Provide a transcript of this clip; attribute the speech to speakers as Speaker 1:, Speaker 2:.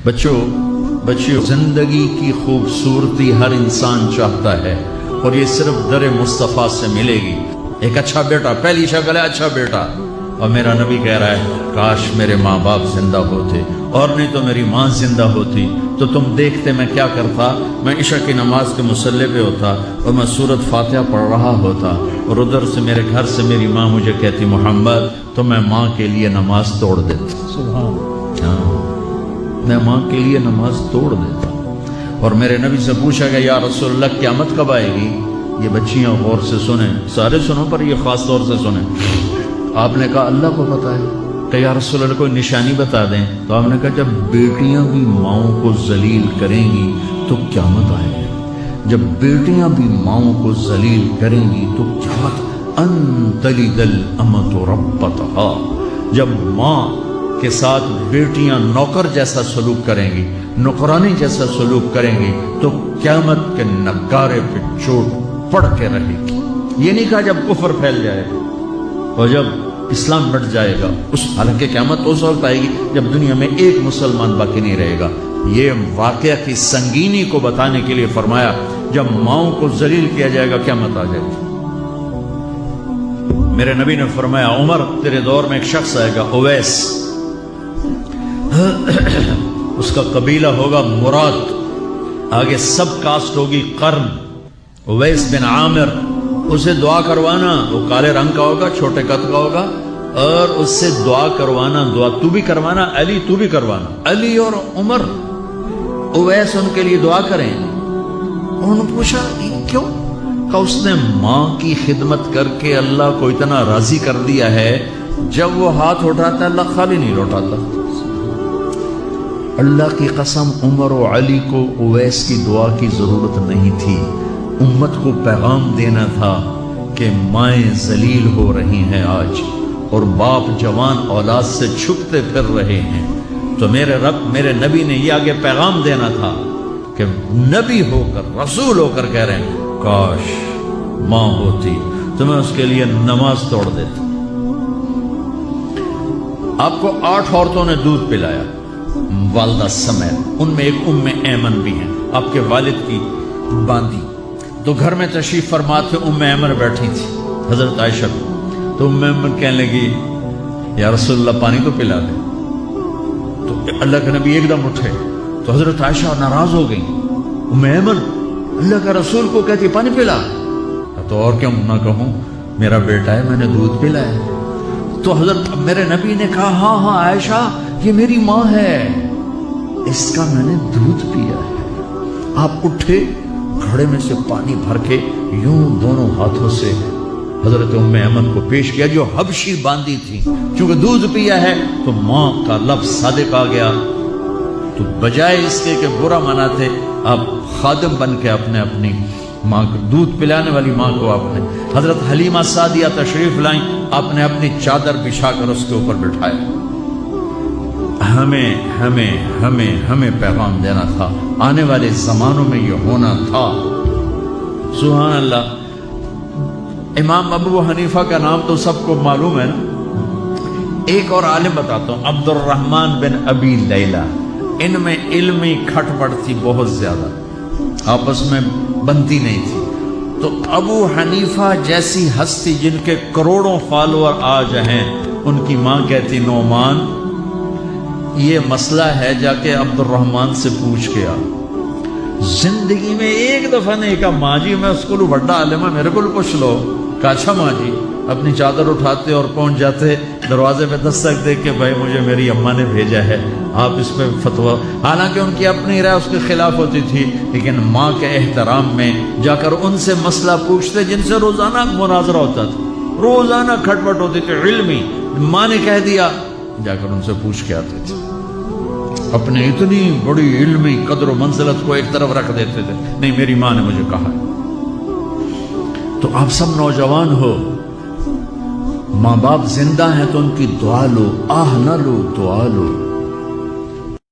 Speaker 1: بچوں زندگی کی خوبصورتی ہر انسان چاہتا ہے، اور یہ صرف در مصطفیٰ سے ملے گی۔ ایک اچھا بیٹا، پہلی شکل ہے اچھا بیٹا، اور میرا نبی کہہ رہا ہے کاش میرے ماں باپ زندہ ہوتے، اور نہیں تو میری ماں زندہ ہوتی تو تم دیکھتے میں کیا کرتا۔ میں عشاء کی نماز کے مصلی پہ ہوتا اور میں سورۃ فاتحہ پڑھ رہا ہوتا، اور ادھر سے میرے گھر سے میری ماں مجھے کہتی محمد، تو میں ماں کے لیے نماز توڑ دیتا۔ میں ماں کے لیے نماز توڑ دیتا۔ اور میرے نبی سے پوچھا گیا یا رسول اللہ قیامت کب آئے گی؟ یہ بچیاں غور سے سنیں، سارے سنو پر یہ خاص طور سے سنیں۔ آپ نے کہا اللہ کو پتہ ہے۔ کہ یا رسول اللہ کوئی نشانی بتا دیں۔ تو آپ نے کہا جب بیٹیاں بھی ماؤں کو ذلیل کریں گی تو قیامت آئے گی۔ جب بیٹیاں بھی ماؤں کو ذلیل کریں گی تو قیامت ان تلد الامۃ ربتہا۔ جب ماں کے ساتھ بیٹیاں نوکر جیسا سلوک کریں گی، نوکرانی جیسا سلوک کریں گی تو قیامت کے نگارے پہ چوٹ پڑ کے رہے گی۔ یہ نہیں کہا جب کفر پھیل جائے گا اور جب اسلام مٹ جائے گا، حالانکہ قیامت اس وقت آئے گی جب دنیا میں ایک مسلمان باقی نہیں رہے گا۔ یہ واقعہ کی سنگینی کو بتانے کے لیے فرمایا جب ماؤں کو ذلیل کیا جائے گا قیامت آ جائے گی۔ میرے نبی نے فرمایا عمر تیرے دور میں ایک شخص آئے گا اویس، اس کا قبیلہ ہوگا مراد، آگے سب کاسٹ ہوگی قرن، اویس بن عامر۔ اسے دعا کروانا، وہ کالے رنگ کا ہوگا، چھوٹے قد کا ہوگا، اور اس سے دعا کروانا، دعا تو بھی کروانا، علی تو بھی کروانا، علی اور عمر اویس ان کے لیے دعا کریں۔ انہوں نے پوچھا کیوں؟ کہ اس نے ماں کی خدمت کر کے اللہ کو اتنا راضی کر دیا ہے، جب وہ ہاتھ اٹھاتا اللہ خالی نہیں لوٹاتا۔ اللہ کی قسم عمر و علی کو اویس کی دعا کی ضرورت نہیں تھی، امت کو پیغام دینا تھا کہ مائیں ذلیل ہو رہی ہیں آج، اور باپ جوان اولاد سے چھپتے پھر رہے ہیں۔ تو میرے رب میرے نبی نے یہ آگے پیغام دینا تھا کہ نبی ہو کر رسول ہو کر کہہ رہے ہیں کاش ماں ہوتی تو میں اس کے لیے نماز توڑ دیتا۔ آپ کو 8 عورتوں نے دودھ پلایا والدہ سمیت، ان میں ایک ام ایمن بھی ہیں، آپ کے والد کی باندی۔ تو گھر میں تشریف فرما تھے، ام ایمن بیٹھی تھی حضرت عائشہ، تو ام ایمن کہنے لگی یا رسول اللہ پانی تو پلا دے۔ تو اللہ کے نبی ایک دم اٹھے تو حضرت عائشہ ناراض ہو گئی، ام ایمن اللہ کا رسول کو کہتی پانی پلا، تو اور کیوں نہ کہوں میرا بیٹا ہے میں نے دودھ پلایا۔ تو حضرت میرے نبی نے کہا ہاں ہاں عائشہ یہ میری ماں ہے، اس کا میں نے دودھ پیا ہے۔ آپ اٹھے، گھڑے میں سے پانی بھر کے یوں دونوں ہاتھوں سے حضرت ام ایمن کو پیش کیا جو حبشی باندھی تھی۔ چونکہ دودھ پیا ہے تو ماں کا لفظ صادق آ گیا، تو بجائے اس کے کہ برا مناتے، آپ خادم بن کے اپنی ماں کو دودھ پلانے والی ماں کو آپ نے حضرت حلیمہ سعدیہ تشریف لائیں، آپ نے اپنی چادر بچھا کر اس کے اوپر بٹھایا۔ ہمیں پیغام دینا تھا، آنے والے زمانوں میں یہ ہونا تھا۔ سبحان اللہ۔ امام ابو حنیفہ کا نام تو سب کو معلوم ہے نا، ایک اور عالم بتاتا ہوں، عبد الرحمن بن ابی لیلہ۔ ان میں علمی کھٹ پٹ تھی بہت زیادہ، آپس میں بنتی نہیں تھی۔ تو ابو حنیفہ جیسی ہستی جن کے کروڑوں فالوور آج ہیں، ان کی ماں کہتی نعمان یہ مسئلہ ہے جا کے عبد الرحمن سے پوچھ کے آ۔ زندگی میں ایک دفعہ نہیں کہا ماں جی میں اس کو بڑا عالم ہے میرے کو پوچھ لو۔ کہا اچھا ماں جی، اپنی چادر اٹھاتے اور پہنچ جاتے، دروازے پہ دستک دے کے بھائی مجھے میری اماں نے بھیجا ہے، آپ اس پہ فتویٰ۔ حالانکہ ان کی اپنی رائے اس کے خلاف ہوتی تھی، لیکن ماں کے احترام میں جا کر ان سے مسئلہ پوچھتے جن سے روزانہ مناظرہ ہوتا تھا، روزانہ کھٹ پٹ ہوتی تھی علمی۔ ماں نے کہہ دیا، جا کر ان سے پوچھ کے آتے تھے، اپنے اتنی بڑی علمی قدر و منزلت کو ایک طرف رکھ دیتے تھے، نہیں میری ماں نے مجھے کہا۔ تو آپ سب نوجوان ہو، ماں باپ زندہ ہیں تو ان کی دعا لو، آہ نہ لو، دعا لو۔